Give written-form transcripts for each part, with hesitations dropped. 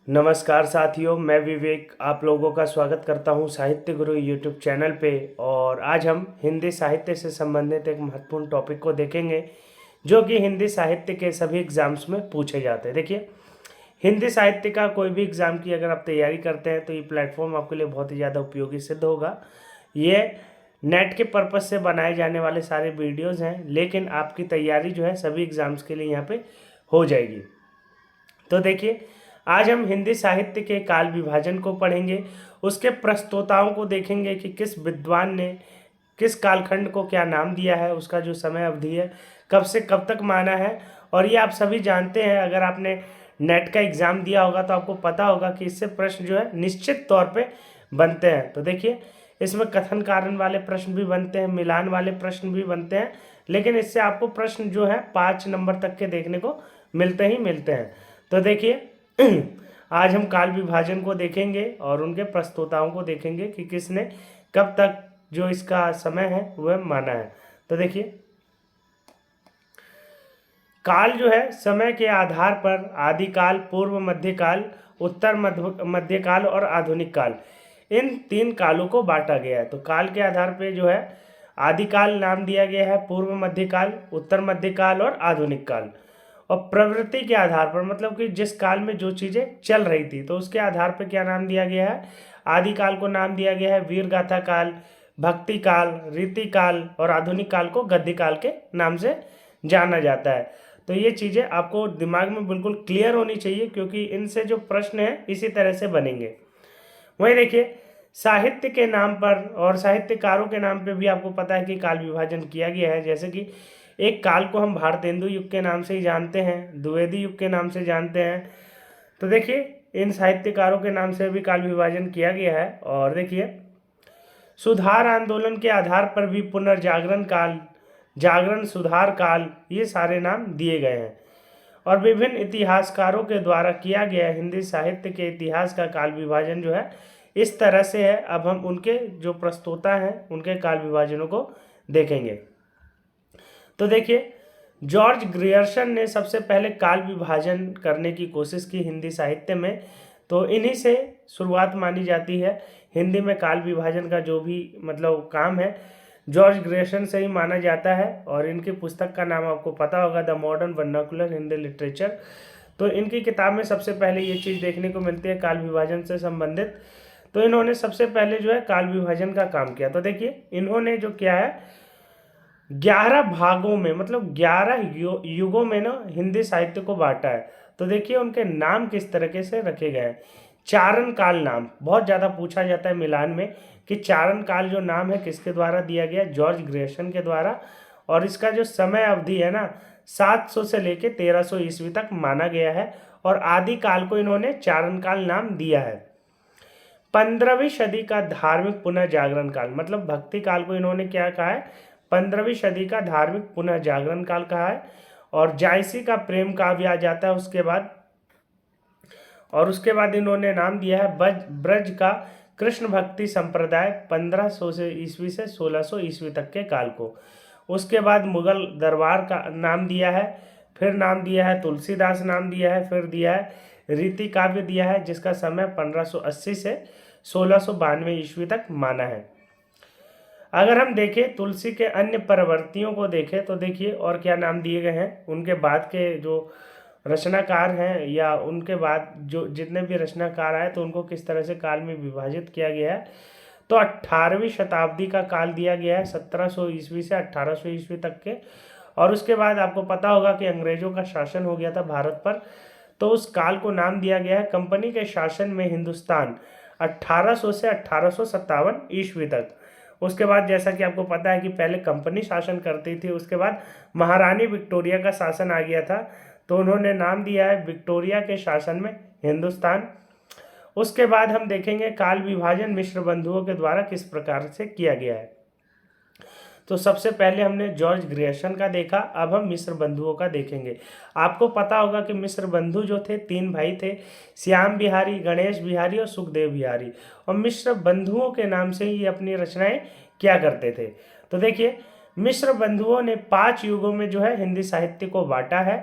नमस्कार साथियों, मैं विवेक आप लोगों का स्वागत करता हूं साहित्य गुरु यूट्यूब चैनल पे। और आज हम हिंदी साहित्य से संबंधित एक महत्वपूर्ण टॉपिक को देखेंगे जो कि हिंदी साहित्य के सभी एग्जाम्स में पूछे जाते हैं। देखिए, हिंदी साहित्य का कोई भी एग्ज़ाम की अगर आप तैयारी करते हैं तो ये प्लेटफॉर्म आपके लिए बहुत ही ज़्यादा उपयोगी सिद्ध होगा। ये नेट के पर्पज़ से बनाए जाने वाले सारे वीडियोज़ हैं, लेकिन आपकी तैयारी जो है सभी एग्ज़ाम्स के लिए यहाँ पे हो जाएगी। तो देखिए, आज हम हिंदी साहित्य के काल विभाजन को पढ़ेंगे, उसके प्रस्तोताओं को देखेंगे कि किस विद्वान ने किस कालखंड को क्या नाम दिया है, उसका जो समय अवधि है कब से कब तक माना है। और ये आप सभी जानते हैं, अगर आपने नेट का एग्ज़ाम दिया होगा तो आपको पता होगा कि इससे प्रश्न जो है निश्चित तौर पे बनते हैं। तो देखिए, इसमें कथन कारण वाले प्रश्न भी बनते हैं, मिलान वाले प्रश्न भी बनते हैं, लेकिन इससे आपको प्रश्न जो है 5 नंबर तक के देखने को मिलते ही मिलते हैं। तो देखिए, आज हम काल विभाजन को देखेंगे और उनके प्रस्तोताओं को देखेंगे कि किसने कब तक जो इसका समय है वह माना है। तो देखिए, काल जो है समय के आधार पर आदिकाल, पूर्व मध्यकाल, उत्तर मध्यकाल और आधुनिक काल, इन 3 कालों को बांटा गया है। तो काल के आधार पर जो है आदिकाल नाम दिया गया है, पूर्व मध्यकाल, उत्तर मध्यकाल और आधुनिक काल। और प्रवृत्ति के आधार पर, मतलब कि जिस काल में जो चीज़ें चल रही थी तो उसके आधार पर क्या नाम दिया गया है। आदिकाल को नाम दिया गया है वीर गाथा काल, भक्ति काल, रीति काल और आधुनिक काल को गद्य काल के नाम से जाना जाता है। तो ये चीज़ें आपको दिमाग में बिल्कुल क्लियर होनी चाहिए, क्योंकि इनसे जो प्रश्न है इसी तरह से बनेंगे। वही देखिए, साहित्य के नाम पर और साहित्यकारों के नाम पे भी आपको पता है कि काल विभाजन किया गया है। जैसे कि एक काल को हम भारतेंदु युग के नाम से ही जानते हैं, द्विवेदी युग के नाम से जानते हैं। तो देखिए, इन साहित्यकारों के नाम से भी काल विभाजन किया गया है। और देखिए, सुधार आंदोलन के आधार पर भी पुनर्जागरण काल, जागरण सुधार काल, ये सारे नाम दिए गए हैं। और विभिन्न इतिहासकारों के द्वारा किया गया हिंदी साहित्य के इतिहास का काल विभाजन जो है इस तरह से है। अब हम उनके जो प्रस्तोता हैं उनके काल विभाजनों को देखेंगे। तो देखिए, जॉर्ज ग्रियर्सन ने सबसे पहले काल विभाजन करने की कोशिश की हिंदी साहित्य में। तो इन्हीं से शुरुआत मानी जाती है। हिंदी में काल विभाजन का जो भी मतलब काम है जॉर्ज ग्रियर्सन से ही माना जाता है। और इनकी पुस्तक का नाम आपको पता होगा, the modern vernacular Hindi literature. तो इनकी किताब में सबसे पहले ये चीज़ देखने को मिलती है काल विभाजन से संबंधित। तो इन्होंने सबसे पहले जो है काल विभाजन का काम किया। तो देखिए, इन्होंने जो किया है 11 भागों में, मतलब 11 युगों में ना हिंदी साहित्य को बांटा है। तो देखिए, उनके नाम किस तरीके से रखे गए हैं। चारण काल नाम बहुत ज़्यादा पूछा जाता है मिलान में कि चारण काल जो नाम है किसके द्वारा दिया गया, जॉर्ज ग्रियर्सन के द्वारा। और इसका जो समय अवधि है ना 700 से लेके 1300 ईस्वी तक माना गया है। और आदि काल को इन्होंने चारण काल नाम दिया है। 15वीं सदी का धार्मिक पुनः जागरण काल, मतलब भक्ति काल को इन्होंने क्या कहा है, 15वीं सदी का धार्मिक पुनः जागरण काल कहा है। और जायसी का प्रेम काव्य आ जाता है उसके बाद। और उसके बाद इन्होंने नाम दिया है ब्रज का कृष्ण भक्ति संप्रदाय 1500 से ईस्वी से 1600 ईस्वी तक के काल को। उसके बाद मुगल दरबार का नाम दिया है, फिर नाम दिया है तुलसीदास नाम दिया है, फिर दिया है रीति काव्य दिया है जिसका समय 1580 से 1692 ईस्वी तक माना है। अगर हम देखें तुलसी के अन्य परवर्तियों को देखें तो देखिए और क्या नाम दिए गए हैं उनके बाद के जो रचनाकार हैं, या उनके बाद जो जितने भी रचनाकार आए तो उनको किस तरह से काल में विभाजित किया गया है। तो 18वीं शताब्दी का काल दिया गया है 1700 ईस्वी से 1800 ईस्वी तक के। और उसके बाद आपको पता होगा कि अंग्रेजों का शासन हो गया था भारत पर। तो उस काल को नाम दिया गया है कंपनी के शासन में हिंदुस्तान 1800 से 1857 ईस्वी तक। उसके बाद जैसा कि आपको पता है कि पहले कंपनी शासन करती थी, उसके बाद महारानी विक्टोरिया का शासन आ गया था, तो उन्होंने नाम दिया है विक्टोरिया के शासन में हिंदुस्तान। उसके बाद हम देखेंगे काल विभाजन मिश्र बंधुओं के द्वारा किस प्रकार से किया गया है। तो सबसे पहले हमने जॉर्ज ग्रियर्सन का देखा, अब हम मिश्र बंधुओं का देखेंगे। आपको पता होगा कि मिश्र बंधु जो थे 3 भाई थे, श्याम बिहारी, गणेश बिहारी और सुखदेव बिहारी। और मिश्र बंधुओं के नाम से ही अपनी रचनाएं क्या करते थे। तो देखिए, मिश्र बंधुओं ने 5 युगों में जो है हिंदी साहित्य को बांटा है।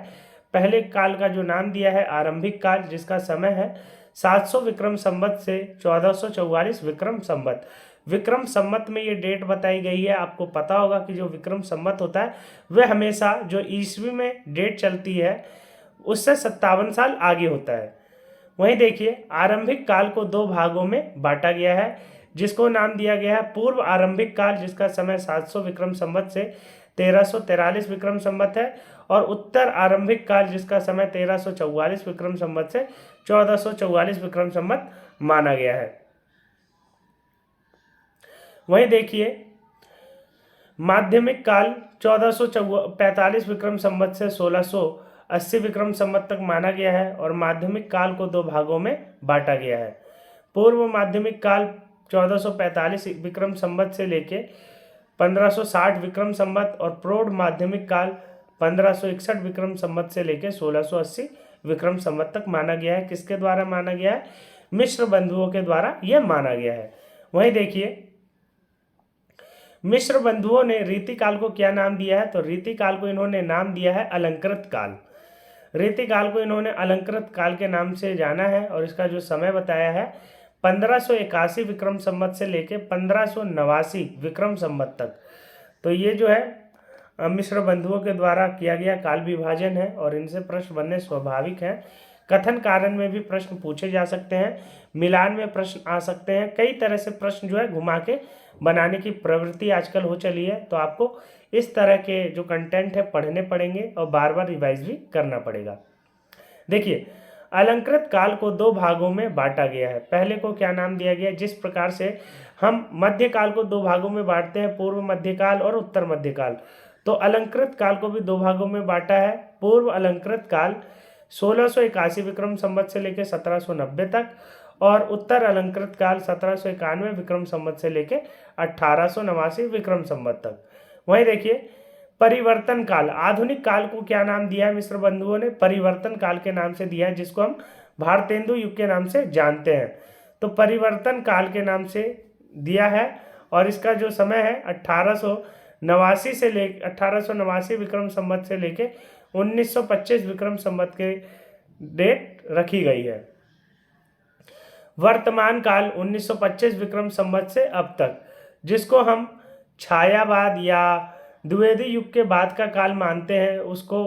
पहले काल का जो नाम दिया है आरंभिक काल, जिसका समय है 700 विक्रम संवत से 1444 विक्रम संवत। विक्रम संवत में ये डेट बताई गई है। आपको पता होगा कि जो विक्रम संवत होता है वह हमेशा जो ईस्वी में डेट चलती है उससे 57 साल आगे होता है। वहीं देखिए आरंभिक काल को दो भागों में बांटा गया है, जिसको नाम दिया गया है पूर्व आरंभिक काल, जिसका समय 700 विक्रम संवत से 1343 विक्रम संवत है, और उत्तर आरंभिक काल जिसका समय 1344 विक्रम संवत से 1444 विक्रम संवत माना गया है। वहीं देखिए माध्यमिक काल 1445 विक्रम संवत से 1680 विक्रम संवत तक माना गया है, और माध्यमिक काल को दो भागों में बांटा गया है। पूर्व माध्यमिक काल 1445 विक्रम संवत से लेके 1560 विक्रम संवत, और प्रौढ़ माध्यमिक काल 1561 विक्रम संवत से लेके 1680 विक्रम संवत तक माना गया है। किसके द्वारा माना गया है? मिश्र बंधुओं के द्वारा यह माना गया है। वहीं देखिए मिश्र बंधुओं ने रीति काल को क्या नाम दिया है? तो रीति काल को इन्होंने नाम दिया है अलंकृत काल। रीति काल को इन्होंने अलंकृत काल के नाम से जाना है, और इसका जो समय बताया है 1581 विक्रम संवत से लेके 1589 विक्रम संवत तक। तो ये जो है मिश्र बंधुओं के द्वारा किया गया काल विभाजन है, और इनसे प्रश्न बनने स्वाभाविक है। कथन कारण में भी प्रश्न पूछे जा सकते हैं, मिलान में प्रश्न आ सकते हैं, कई तरह से प्रश्न जो है घुमा के बनाने की प्रवृत्ति आजकल हो चली है। तो आपको इस तरह के जो कंटेंट है पढ़ने पड़ेंगे और बार बार रिवाइज भी करना पड़ेगा। देखिए अलंकृत काल को दो भागों में बांटा गया है। पहले को क्या नाम दिया गया? जिस प्रकार से हम मध्य काल को दो भागों में बांटते हैं, पूर्व मध्यकाल और उत्तर मध्यकाल, तो अलंकृत काल को भी दो भागों में बांटा है। पूर्व अलंकृत काल 1681 विक्रम संवत से लेकर 1790 तक, और उत्तर अलंकृत काल 1791 विक्रम संवत से लेकर 1889 विक्रम संवत तक। वहीं देखिए परिवर्तन काल, आधुनिक काल को क्या नाम दिया है मिश्र बंधुओं ने? परिवर्तन काल के नाम से दिया है, जिसको हम भारतेंदु युग के नाम से जानते हैं। तो परिवर्तन काल के नाम से दिया है, और इसका जो समय है 1889 विक्रम संवत से लेके 1925 विक्रम संवत के डेट रखी गई है। वर्तमान काल 1925 विक्रम संवत से अब तक, जिसको हम छायावाद या द्विवेदी युग के बाद का काल मानते हैं, उसको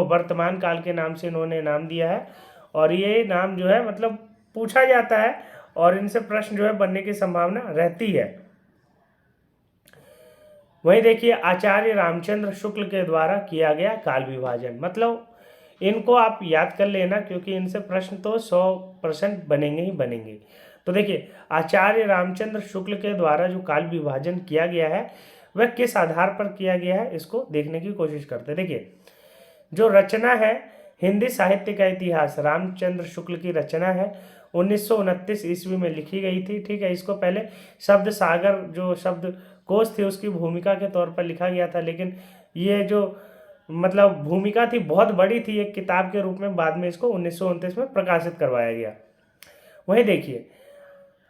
वर्तमान काल के नाम से इन्होंने नाम दिया है। और ये नाम जो है मतलब पूछा जाता है, और इनसे प्रश्न जो है बनने की संभावना रहती है। वहीं देखिए आचार्य रामचंद्र शुक्ल के द्वारा किया गया काल विभाजन, मतलब इनको आप याद कर लेना, क्योंकि इनसे प्रश्न तो 100% बनेंगे ही बनेंगे। तो देखिए आचार्य रामचंद्र शुक्ल के द्वारा जो काल विभाजन किया गया है वह किस आधार पर किया गया है, इसको देखने की कोशिश करते हैं। देखिए जो रचना है हिंदी साहित्य का इतिहास, रामचंद्र शुक्ल की रचना है, 1929 ईस्वी में लिखी गई थी। ठीक है, इसको पहले शब्द सागर जो शब्द कोश थी उसकी भूमिका के तौर पर लिखा गया था, लेकिन ये जो मतलब भूमिका थी बहुत बड़ी थी, एक किताब के रूप में बाद में इसको 1929 में प्रकाशित करवाया गया। वहीं देखिए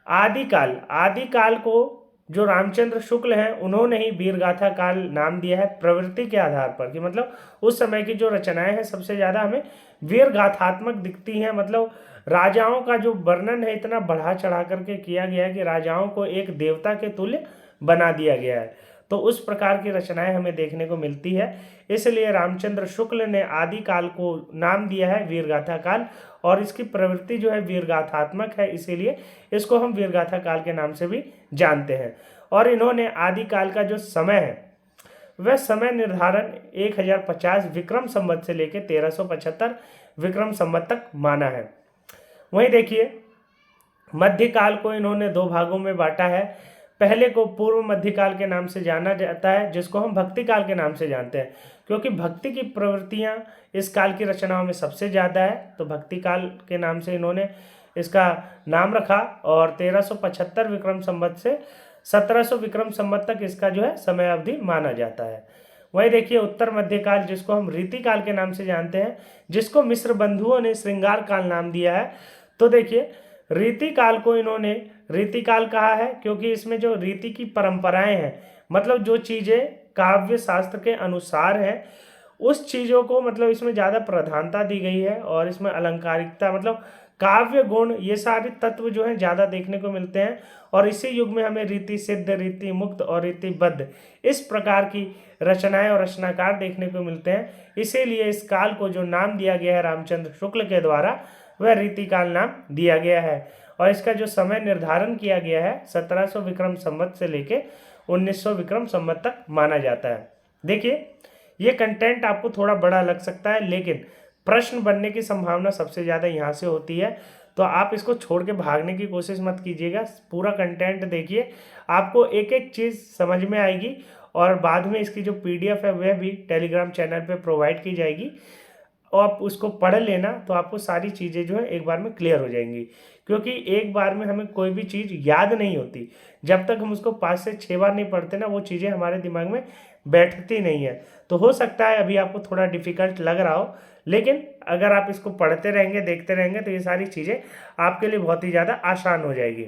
आदिकाल को जो रामचंद्र शुक्ल हैं उन्होंने ही वीरगाथा काल नाम दिया है प्रवृत्ति के आधार पर, कि मतलब उस समय की जो रचनाएं हैं सबसे ज़्यादा हमें वीरगाथात्मक दिखती हैं। मतलब राजाओं का जो वर्णन है इतना बढ़ा चढ़ा करके किया गया है कि राजाओं को एक देवता के तुल्य बना दिया गया है। तो उस प्रकार की रचनाएं हमें देखने को मिलती है, इसलिए रामचंद्र शुक्ल ने आदि काल को नाम दिया है वीरगाथा काल, और इसकी प्रवृत्ति जो है वीरगाथात्मक है, इसीलिए इसको हम वीरगाथा काल के नाम से भी जानते हैं। और इन्होंने आदि काल का जो समय है वह समय निर्धारण 1050 विक्रम संवत से लेकर 1375 विक्रम संवत तक माना है। वहीं देखिए मध्यकाल को इन्होंने दो भागों में बांटा है। पहले को पूर्व मध्यकाल के नाम से जाना जाता है, जिसको हम भक्ति काल के नाम से जानते हैं, क्योंकि भक्ति की प्रवृत्तियां इस काल की रचनाओं में सबसे ज़्यादा है, तो भक्ति काल के नाम से इन्होंने इसका नाम रखा। और 1375 विक्रम संवत से 1700 विक्रम संवत तक इसका जो है समय अवधि माना जाता है। वही देखिए उत्तर मध्यकाल, जिसको हम रीति काल के नाम से जानते हैं, जिसको मिश्र बंधुओं ने श्रृंगार काल नाम दिया है। तो देखिए रीति काल को इन्होंने रीति काल कहा है क्योंकि इसमें जो रीति की परंपराएं हैं, मतलब जो चीज़ें काव्य शास्त्र के अनुसार हैं उस चीज़ों को मतलब इसमें ज़्यादा प्रधानता दी गई है, और इसमें अलंकारिकता मतलब काव्य गुण ये सारे तत्व जो हैं ज़्यादा देखने को मिलते हैं। और इसी युग में हमें रीति सिद्ध, रीति मुक्त और रीतिबद्ध इस प्रकार की रचनाएं और रचनाकार देखने को मिलते हैं। इसीलिए इस काल को जो नाम दिया गया है रामचंद्र शुक्ल के द्वारा, वह रीतिकाल नाम दिया गया है। और इसका जो समय निर्धारण किया गया है 1700 विक्रम संवत से लेके 1900 विक्रम संवत तक माना जाता है। देखिए, ये कंटेंट आपको थोड़ा बड़ा लग सकता है, लेकिन प्रश्न बनने की संभावना सबसे ज़्यादा यहाँ से होती है। तो आप इसको छोड़ के भागने की कोशिश मत कीजिएगा, पूरा कंटेंट देखिए, आपको एक एक चीज़ समझ में आएगी। और बाद में इसकी जो PDF है वह भी टेलीग्राम चैनल पे प्रोवाइड की जाएगी, और आप उसको पढ़ लेना, तो आपको सारी चीज़ें जो है एक बार में क्लियर हो जाएंगी। क्योंकि एक बार में हमें कोई भी चीज़ याद नहीं होती, जब तक हम उसको 5 से 6 बार नहीं पढ़ते ना, वो चीज़ें हमारे दिमाग में बैठती नहीं है। तो हो सकता है अभी आपको थोड़ा डिफिकल्ट लग रहा हो, लेकिन अगर आप इसको पढ़ते रहेंगे, देखते रहेंगे, तो ये सारी चीज़ें आपके लिए बहुत ही ज़्यादा आसान हो जाएगी।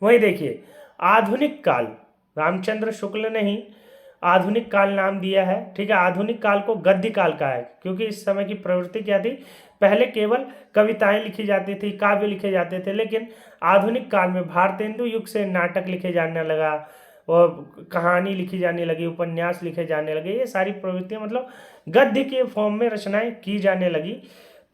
वही देखिए, आधुनिक काल, रामचंद्र शुक्ल ने ही आधुनिक काल नाम दिया है। ठीक है, आधुनिक काल को गद्य काल का है, क्योंकि इस समय की प्रवृत्ति क्या थी, पहले केवल कविताएं लिखी जाती थी, काव्य लिखे जाते थे, लेकिन आधुनिक काल में भारतेंदु युग से नाटक लिखे जाने लगा, और कहानी लिखी जाने लगी, उपन्यास लिखे जाने लगे, ये सारी प्रवृत्तियां मतलब गद्य के फॉर्म में रचनाएं की जाने लगी।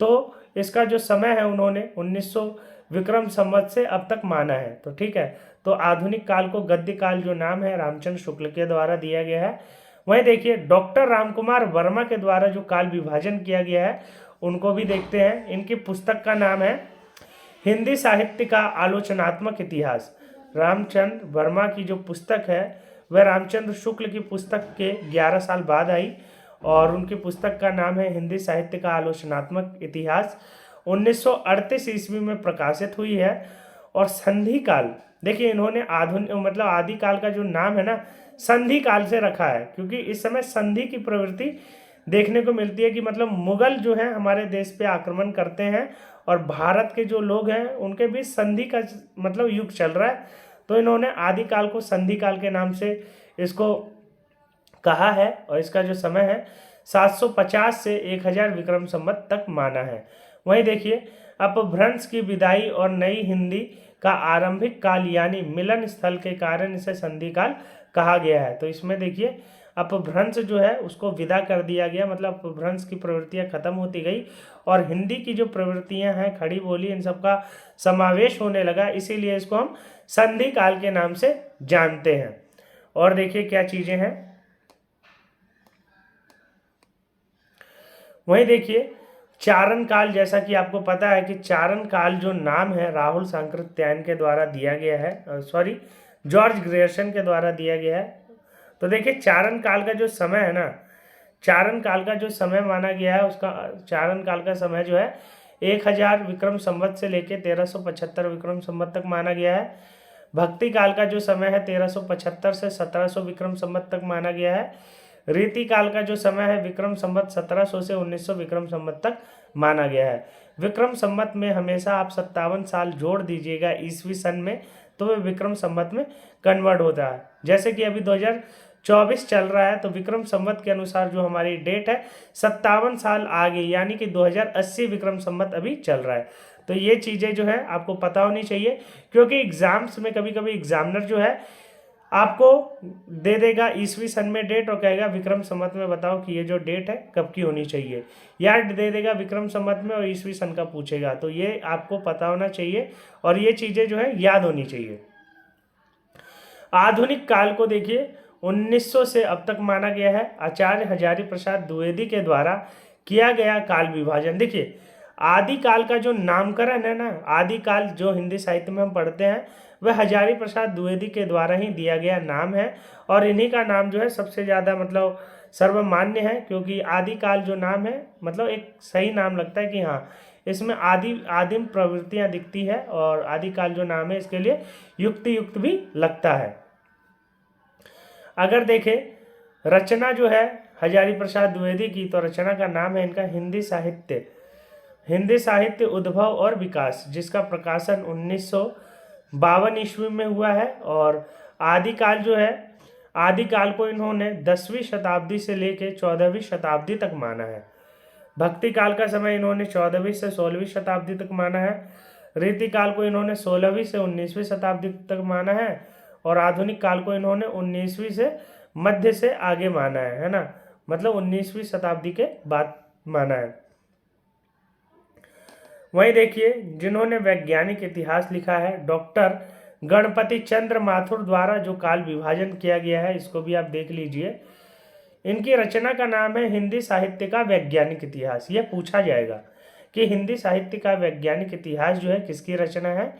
तो इसका जो समय है उन्होंने 1900 विक्रम संवत से अब तक माना है। तो ठीक है, तो आधुनिक काल को गद्य काल जो नाम है रामचंद्र शुक्ल के द्वारा दिया गया है। वहीं देखिए, डॉक्टर रामकुमार वर्मा के द्वारा जो काल विभाजन किया गया है उनको भी देखते हैं। इनकी पुस्तक का नाम है हिंदी साहित्य का आलोचनात्मक इतिहास। रामचंद्र वर्मा की जो पुस्तक है वह रामचंद्र शुक्ल की पुस्तक के 11 साल बाद आई, और उनकी पुस्तक का नाम है हिंदी साहित्य का आलोचनात्मक इतिहास। 1938 ईस्वी में प्रकाशित हुई है। और संधि काल, देखिए इन्होंने आधुनिक मतलब आदि काल का जो नाम है ना, संधि काल से रखा है, क्योंकि इस समय संधि की प्रवृत्ति देखने को मिलती है कि मतलब मुगल जो है हमारे देश पे आक्रमण करते हैं, और भारत के जो लोग हैं उनके बीच संधि का मतलब युग चल रहा है। तो इन्होंने आदि काल को संधि काल के नाम से इसको कहा है, और इसका जो समय है 750 से 1000 विक्रम संवत तक माना है। वहीं देखिए, अपभ्रंश की विदाई और नई हिंदी का आरंभिक काल यानी मिलन स्थल के कारण इसे संधि काल कहा गया है। तो इसमें देखिए, अपभ्रंश जो है उसको विदा कर दिया गया, मतलब अपभ्रंश की प्रवृत्तियां खत्म होती गई, और हिंदी की जो प्रवृत्तियां हैं, खड़ी बोली, इन सब का समावेश होने लगा, इसीलिए इसको हम संधि काल के नाम से जानते हैं। और देखिए क्या चीजें हैं, वहीं देखिए चारण काल, जैसा कि आपको पता है कि चारण काल जो नाम है राहुल सांकृत्यायन के द्वारा दिया गया है, सॉरी जॉर्ज ग्रेयर्सन के द्वारा दिया गया है। तो देखिए, चारण काल का जो समय है ना, चारण काल का जो समय माना गया है, उसका चारण काल का समय जो है 1000 विक्रम संवत से लेके 1375 विक्रम संवत तक माना गया है। भक्ति काल का जो समय है 1375 से 1700 विक्रम संवत तक माना गया है। रीति काल का जो समय है विक्रम संवत 1700 से 1900 विक्रम संवत तक माना गया है। विक्रम संवत में हमेशा आप 57 साल जोड़ दीजिएगा ईस्वी सन में, तो वह विक्रम संवत में कन्वर्ट होता है। जैसे कि अभी 2024 चल रहा है, तो विक्रम संवत के अनुसार जो हमारी डेट है 57 साल आगे, यानी कि 2080 विक्रम संवत अभी चल रहा है। तो ये चीज़ें जो है आपको पता होनी चाहिए, क्योंकि एग्जाम्स में कभी कभी एग्जामिनर जो है आपको दे देगा ईस्वी सन में डेट, और कहेगा विक्रम संवत में बताओ कि ये जो डेट है कब की होनी चाहिए, या दे देगा विक्रम संवत में और ईस्वी सन का पूछेगा। तो ये आपको पता होना चाहिए, और ये चीज़ें जो है याद होनी चाहिए। आधुनिक काल को देखिए 1900 से अब तक माना गया है। आचार्य हजारी प्रसाद द्विवेदी के द्वारा किया गया काल विभाजन। देखिए, आदि काल का जो नामकरण है ना, आदि काल जो हिंदी साहित्य में हम पढ़ते हैं, वह हजारी प्रसाद द्विवेदी के द्वारा ही दिया गया नाम है, और इन्हीं का नाम जो है सबसे ज़्यादा मतलब सर्वमान्य है, क्योंकि आदि काल जो नाम है मतलब एक सही नाम लगता है कि हाँ, इसमें आदिम प्रवृत्तियां दिखती है, और आदि काल जो नाम है इसके लिए युक्त भी लगता है। अगर देखें रचना जो है हजारी प्रसाद द्विवेदी की, तो रचना का नाम है इनका हिंदी साहित्य उद्भव और विकास, जिसका प्रकाशन 1952 ईस्वी में हुआ है। और आदिकाल जो है, आदिकाल को इन्होंने 10वीं शताब्दी से लेकर 14वीं शताब्दी तक माना है। भक्ति काल का समय इन्होंने 14वीं से 16वीं शताब्दी तक माना है। रीतिकाल को इन्होंने 16वीं से 19वीं शताब्दी तक माना है। और आधुनिक काल को इन्होंने 19वीं से मध्य से आगे माना है ना, मतलब 19वीं शताब्दी के बाद माना है। वहीं देखिए जिन्होंने वैज्ञानिक इतिहास लिखा है डॉक्टर गणपति चंद्र माथुर द्वारा जो काल विभाजन किया गया है, इसको भी आप देख लीजिए। इनकी रचना का नाम है हिंदी साहित्य का वैज्ञानिक इतिहास। यह पूछा जाएगा कि हिंदी साहित्य का वैज्ञानिक इतिहास जो है किसकी रचना है,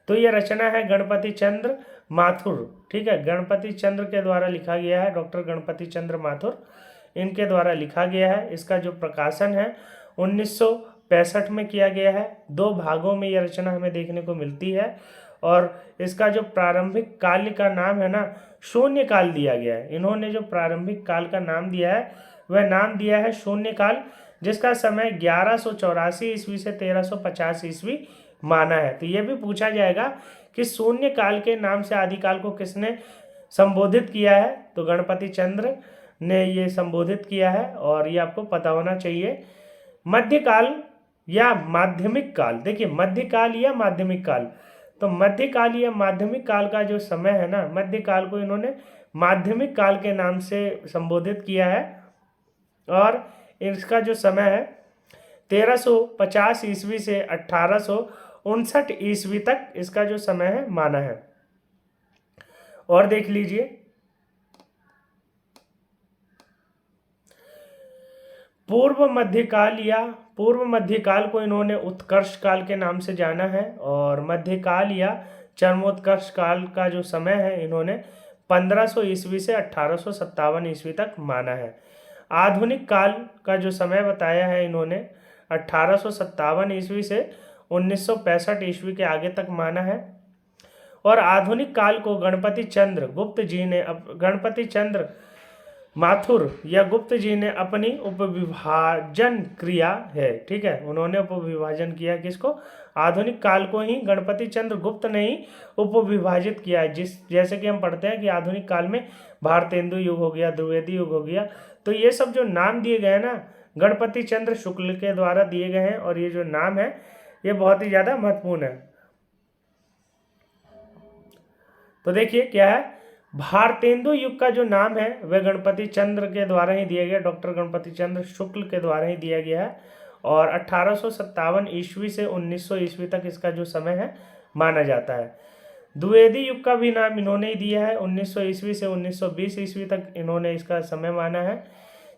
तो यह रचना है गणपति चंद्र माथुर। ठीक है, गणपति चंद्र के द्वारा लिखा गया है, डॉक्टर गणपति चंद्र माथुर इनके द्वारा लिखा गया है। इसका जो प्रकाशन है 1965 में किया गया है। 2 भागों में यह रचना हमें देखने को मिलती है। और इसका जो प्रारंभिक काल का नाम है ना, शून्य काल दिया गया है। इन्होंने जो प्रारंभिक काल का नाम दिया है वह नाम दिया है शून्य काल, जिसका समय 1184 ईस्वी से 1350 ईस्वी माना है। तो यह भी पूछा जाएगा कि शून्य काल के नाम से आदिकाल को किसने संबोधित किया है, तो गणपति चंद्र ने ये संबोधित किया है और ये आपको पता होना चाहिए। मध्यकाल या माध्यमिक काल, देखिए मध्यकाल या माध्यमिक काल, तो मध्यकाल या माध्यमिक काल का जो समय है ना, मध्यकाल को इन्होंने माध्यमिक काल के नाम से संबोधित किया है। और इसका जो समय है 1350 ईस्वी से 1859 ईस्वी तक इसका जो समय है माना है। और देख लीजिए पूर्व मध्यकाल को इन्होंने उत्कर्ष काल के नाम से जाना है। और मध्यकाल या चरमोत्कर्ष काल का जो समय है इन्होंने 1500 ईस्वी से 1857 ईस्वी तक माना है। आधुनिक काल का जो समय बताया है इन्होंने 1857 ईस्वी से 1965 ईस्वी के आगे तक माना है। और आधुनिक काल को गणपति चंद्र माथुर या गुप्त जी ने अपनी उपविभाजन क्रिया है। ठीक है, उन्होंने उपविभाजन किया किसको, आधुनिक काल को ही गणपति चंद्र गुप्त ने ही उपविभाजित किया है। जैसे कि हम पढ़ते हैं कि आधुनिक काल में भारतेंदु युग हो गया, द्विवेदी युग हो गया, तो ये सब जो नाम दिए गए हैं ना गणपति चंद्र शुक्ल के द्वारा दिए गए हैं। और ये जो नाम है ये बहुत ही ज़्यादा महत्वपूर्ण है। तो देखिए क्या है, भारतेंदु युग का जो नाम है वह गणपति चंद्र के द्वारा ही दिया गया, डॉक्टर गणपति चंद्र शुक्ल के द्वारा ही दिया गया है। और 1857 ईस्वी से 1900 ईस्वी तक इसका जो समय है माना जाता है। द्विवेदी युग का भी नाम इन्होंने ही दिया है, 1900 ईस्वी से 1920 ईस्वी तक इन्होंने इसका समय माना है।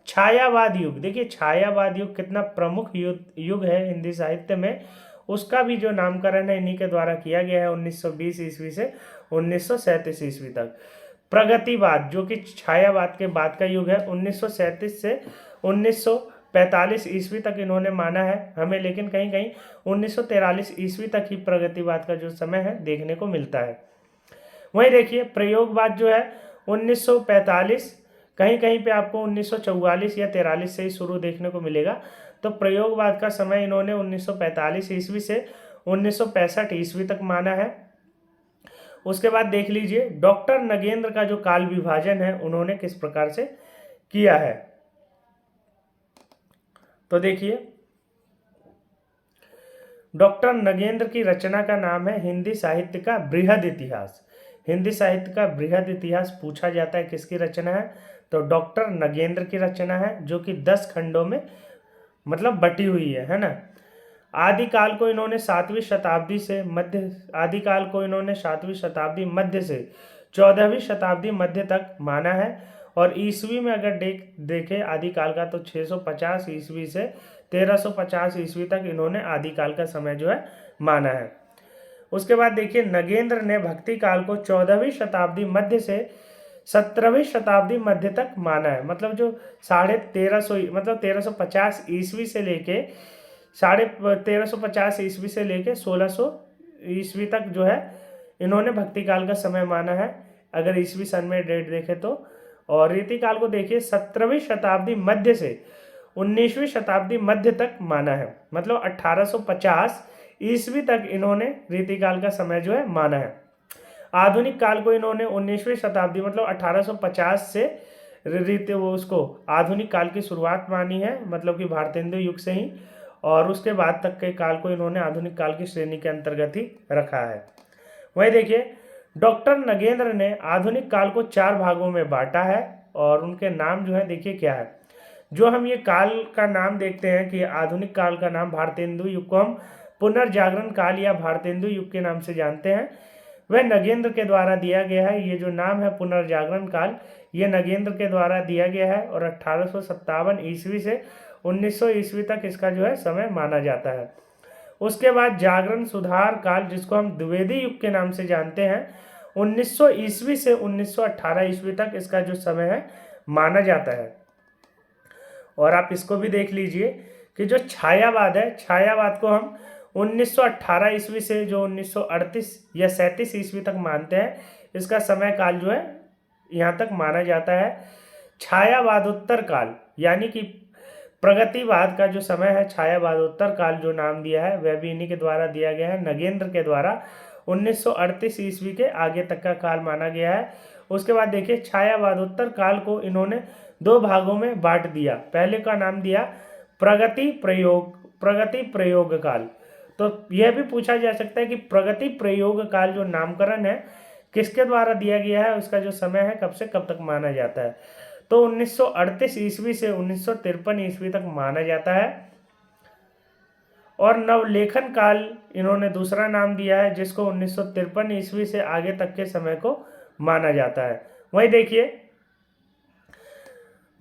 छायावाद युग, देखिए छायावाद युग कितना प्रमुख युग है हिंदी साहित्य में, उसका भी जो नामकरण है इन्हीं के द्वारा किया गया है 1920 ईस्वी से 1937 ईस्वी तक। प्रगतिवाद जो कि छायावाद के बाद का युग है 1937 से 1945 ईस्वी तक इन्होंने माना है हमें, लेकिन कहीं कहीं 1943 ईस्वी तक ही प्रगतिवाद का जो समय है देखने को मिलता है। वहीं देखिए प्रयोगवाद जो है 1945, कहीं कहीं पे आपको 1944 या 43 से ही शुरू देखने को मिलेगा। तो प्रयोगवाद का समय इन्होंने 1945 ईस्वी से 1965 ईस्वी तक माना है। उसके बाद देख लीजिए डॉक्टर नगेंद्र का जो काल विभाजन है उन्होंने किस प्रकार से किया है। तो देखिए डॉक्टर नगेंद्र की रचना का नाम है हिंदी साहित्य का बृहद इतिहास। हिंदी साहित्य का बृहद इतिहास पूछा जाता है किसकी रचना है, तो डॉक्टर नगेंद्र की रचना है, जो कि 10 खंडों में मतलब बटी हुई है ना। आदिकाल को इन्होंने 7वीं शताब्दी शताब्दी मध्य से 14वीं शताब्दी मध्य तक माना है। और ईस्वी में अगर देखें आदिकाल का तो 650 ईस्वी से 1350 ईस्वी तक इन्होंने आदिकाल का समय जो है माना है। उसके बाद देखिए नगेंद्र ने भक्ति काल को 14वीं शताब्दी मध्य से 17वीं शताब्दी मध्य तक माना है। मतलब जो 1350 ईस्वी से लेके 1350 ईस्वी से लेके 1600 ईस्वी तक जो है इन्होंने भक्ति काल का समय माना है, अगर ईस्वी सन में डेट देखें तो। और रीतिकाल को देखिए 17वीं शताब्दी मध्य से 19वीं शताब्दी मध्य तक माना है, मतलब 1850 ईस्वी तक इन्होंने रीतिकाल का समय जो है माना है। आधुनिक काल को इन्होंने 19वीं शताब्दी मतलब 1850 से रीति वो उसको आधुनिक काल की शुरुआत मानी है, मतलब कि भारतेंदु युग से ही, और उसके बाद तक के काल को इन्होंने आधुनिक काल की श्रेणी के अंतर्गत ही रखा है। वही देखिए, डॉक्टर नगेंद्र ने आधुनिक काल को 4 भागों में बांटा है, और उनके नाम जो है देखिए क्या है। जो हम ये काल का नाम देखते हैं कि आधुनिक काल का नाम भारतेंदु युग को हम पुनर्जागरण काल या भारतेंदु युग के नाम से जानते हैं, वह नगेंद्र के द्वारा दिया गया है। ये जो नाम है पुनर्जागरण काल, ये नगेंद्र के द्वारा दिया गया है, और 1857 ईस्वी से 1900 ईस्वी तक इसका जो है समय माना जाता है। उसके बाद जागरण सुधार काल, जिसको हम द्विवेदी युग के नाम से जानते हैं, 1900 ईस्वी से 1918 ईस्वी तक इसका जो समय है माना जाता है। और आप इसको भी देख लीजिए कि जो छायावाद है, छायावाद को हम 1918 ईस्वी से जो 1938 या 37 ईस्वी तक मानते हैं, इसका समय काल जो है यहाँ तक माना जाता है। छायावादोत्तर काल यानी कि प्रगतिवाद का जो समय है, छायावादोत्तर काल जो नाम दिया है, वह भी इन्हीं के द्वारा दिया गया है, नगेंद्र के द्वारा 1938 ईस्वी के आगे तक का काल माना गया है। उसके बाद देखिए, छायावादोत्तर काल को इन्होंने 2 भागों में बांट दिया। पहले का नाम दिया प्रगति प्रयोग काल। तो यह भी पूछा जा सकता है कि प्रगति प्रयोग काल जो नामकरण है किसके द्वारा दिया गया है, उसका जो समय है कब से कब तक माना जाता है, तो 1938 ईस्वी से 1953 ईस्वी तक माना जाता है। और नवलेखन काल इन्होंने दूसरा नाम दिया है, जिसको 1953 ईस्वी से आगे तक के समय को माना जाता है। वहीं देखिए,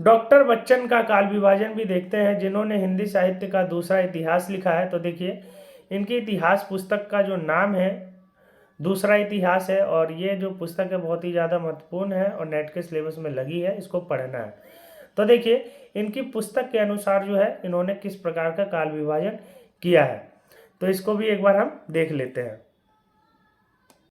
डॉक्टर बच्चन का काल विभाजन भी देखते हैं, जिन्होंने हिंदी साहित्य का दूसरा इतिहास लिखा है। तो देखिए, इनकी इतिहास पुस्तक का जो नाम है दूसरा इतिहास है, और ये जो पुस्तक है बहुत ही ज़्यादा महत्वपूर्ण है और नेट के सिलेबस में लगी है, इसको पढ़ना है। तो देखिए, इनकी पुस्तक के अनुसार जो है इन्होंने किस प्रकार का काल विभाजन किया है, तो इसको भी एक बार हम देख लेते हैं।